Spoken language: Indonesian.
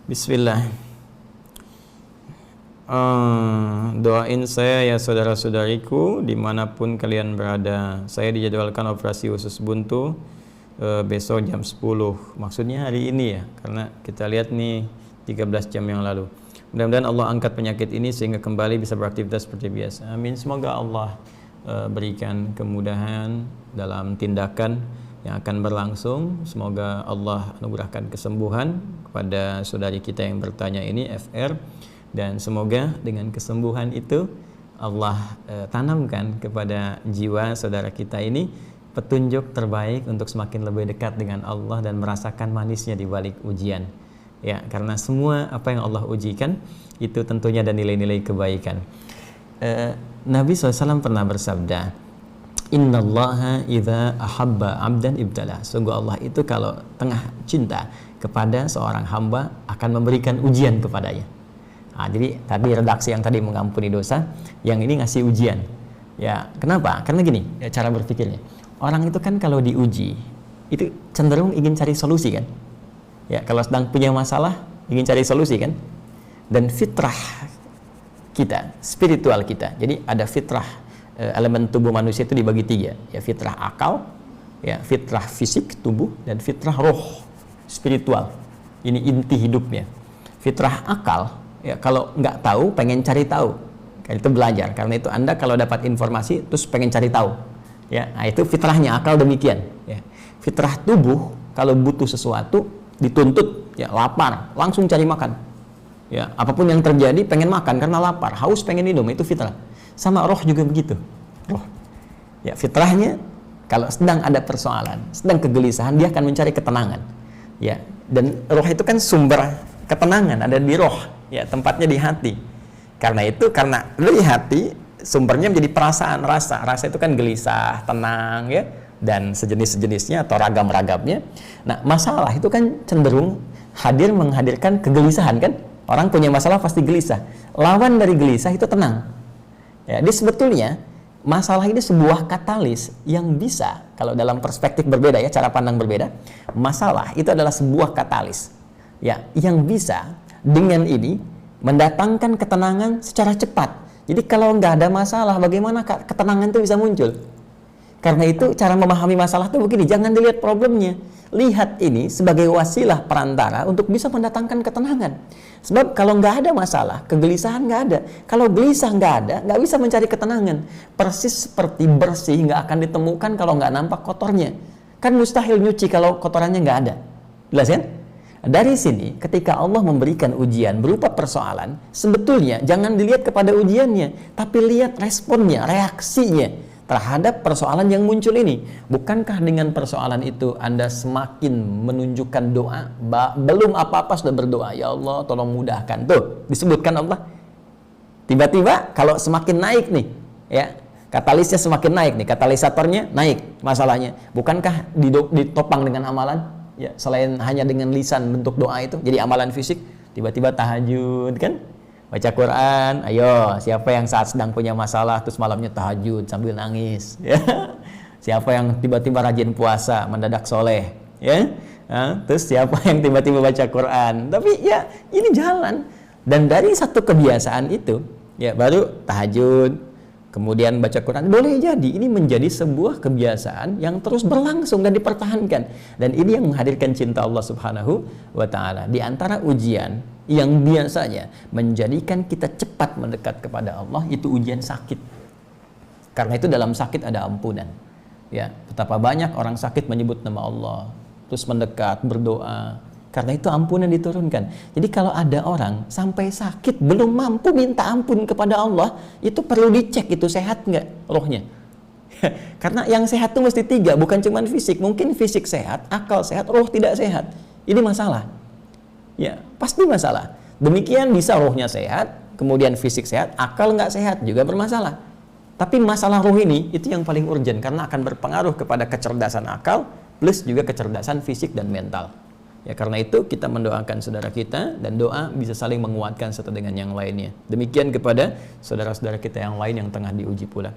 Bismillah. Doain saya ya saudara-saudariku dimanapun kalian berada. Saya dijadwalkan operasi usus buntu besok jam 10. Maksudnya hari ini ya, karena kita lihat nih 13 jam yang lalu. Mudah-mudahan Allah angkat penyakit ini sehingga kembali bisa beraktivitas seperti biasa. Amin. Semoga Allah berikan kemudahan dalam tindakan yang akan berlangsung. Semoga Allah anugerahkan kesembuhan kepada saudari kita yang bertanya ini, FR. Dan semoga dengan kesembuhan itu Allah tanamkan kepada jiwa saudara kita ini petunjuk terbaik untuk semakin lebih dekat dengan Allah dan merasakan manisnya di balik ujian. Ya, karena semua apa yang Allah ujikan itu tentunya ada nilai-nilai kebaikan. Nabi SAW pernah bersabda, Innallaha idza ahabba abdan ibtala. Sungguh Allah itu kalau tengah cinta kepada seorang hamba akan memberikan ujian kepadanya. Nah, jadi tadi redaksi yang tadi mengampuni dosa, yang ini ngasih ujian. Ya, kenapa? Karena gini, ya, cara berpikirnya. Orang itu kan kalau diuji, itu cenderung ingin cari solusi kan? Ya, kalau sedang punya masalah, ingin cari solusi kan? Dan fitrah kita, spiritual kita. Jadi ada fitrah, elemen tubuh manusia itu dibagi 3. Ya, fitrah akal, ya, fitrah fisik tubuh, dan fitrah roh, spiritual. Ini inti hidupnya. Fitrah akal, ya, kalau nggak tahu pengen cari tahu, itu belajar. Karena itu Anda kalau dapat informasi terus pengen cari tahu, ya, nah, itu fitrahnya akal demikian. Ya. Fitrah tubuh kalau butuh sesuatu dituntut, ya, lapar langsung cari makan, ya, apapun yang terjadi pengen makan karena lapar, haus pengen minum, itu fitrah. Sama roh juga begitu, roh, ya, fitrahnya kalau sedang ada persoalan, sedang kegelisahan, dia akan mencari ketenangan, ya, dan roh itu kan sumber ketenangan ada di roh. Ya, tempatnya di hati. Karena itu, karena dari hati sumbernya menjadi perasaan, rasa. Rasa itu kan gelisah, tenang, ya, dan sejenis-sejenisnya atau ragam-ragamnya. Nah, masalah itu kan cenderung menghadirkan kegelisahan kan? Orang punya masalah pasti gelisah. Lawan dari gelisah itu tenang. Ya, dia sebetulnya masalah ini sebuah katalis yang bisa, kalau dalam perspektif berbeda ya, cara pandang berbeda, masalah itu adalah sebuah katalis. Ya, yang bisa dengan ini mendatangkan ketenangan secara cepat. Jadi kalau nggak ada masalah, bagaimana ketenangan itu bisa muncul? Karena itu cara memahami masalah itu begini, jangan dilihat problemnya, lihat ini sebagai wasilah perantara untuk bisa mendatangkan ketenangan. Sebab kalau nggak ada masalah, kegelisahan nggak ada. Kalau gelisah nggak ada, nggak bisa mencari ketenangan. Persis seperti bersih nggak akan ditemukan kalau nggak nampak kotornya. Kan mustahil nyuci kalau kotorannya nggak ada. Jelas kan? Dari sini, ketika Allah memberikan ujian berupa persoalan, sebetulnya jangan dilihat kepada ujiannya, tapi lihat responnya, reaksinya terhadap persoalan yang muncul ini. Bukankah dengan persoalan itu Anda semakin menunjukkan doa? Belum apa-apa sudah berdoa, ya Allah tolong mudahkan. Tuh, disebutkan Allah. Tiba-tiba kalau semakin naik nih, ya, katalisnya semakin naik nih, katalisatornya naik masalahnya. Bukankah ditopang dengan amalan? Ya, selain hanya dengan lisan bentuk doa itu jadi amalan fisik, tiba-tiba tahajud kan, baca Quran. Ayo, siapa yang saat sedang punya masalah terus malamnya tahajud sambil nangis, ya? Siapa yang tiba-tiba rajin puasa mendadak soleh, ya? Terus siapa yang tiba-tiba baca Quran? Tapi ya ini jalan, dan dari satu kebiasaan itu ya baru tahajud, kemudian baca Quran, boleh jadi ini menjadi sebuah kebiasaan yang terus berlangsung dan dipertahankan. Dan ini yang menghadirkan cinta Allah Subhanahu wa Ta'ala. Di antara ujian yang biasanya menjadikan kita cepat mendekat kepada Allah, itu ujian sakit. Karena itu dalam sakit ada ampunan. Ya, betapa banyak orang sakit menyebut nama Allah, terus mendekat, berdoa. Karena itu ampunan diturunkan. Jadi kalau ada orang sampai sakit belum mampu minta ampun kepada Allah, itu perlu dicek itu sehat nggak rohnya. Karena yang sehat itu mesti 3, bukan cuma fisik. Mungkin fisik sehat, akal sehat, roh tidak sehat. Ini masalah. Ya, pasti masalah. Demikian bisa rohnya sehat, kemudian fisik sehat, akal nggak sehat juga bermasalah. Tapi masalah roh ini itu yang paling urgent karena akan berpengaruh kepada kecerdasan akal plus juga kecerdasan fisik dan mental. Ya, karena itu kita mendoakan saudara kita, dan doa bisa saling menguatkan satu dengan yang lainnya. Demikian kepada saudara-saudara kita yang lain yang tengah diuji pula.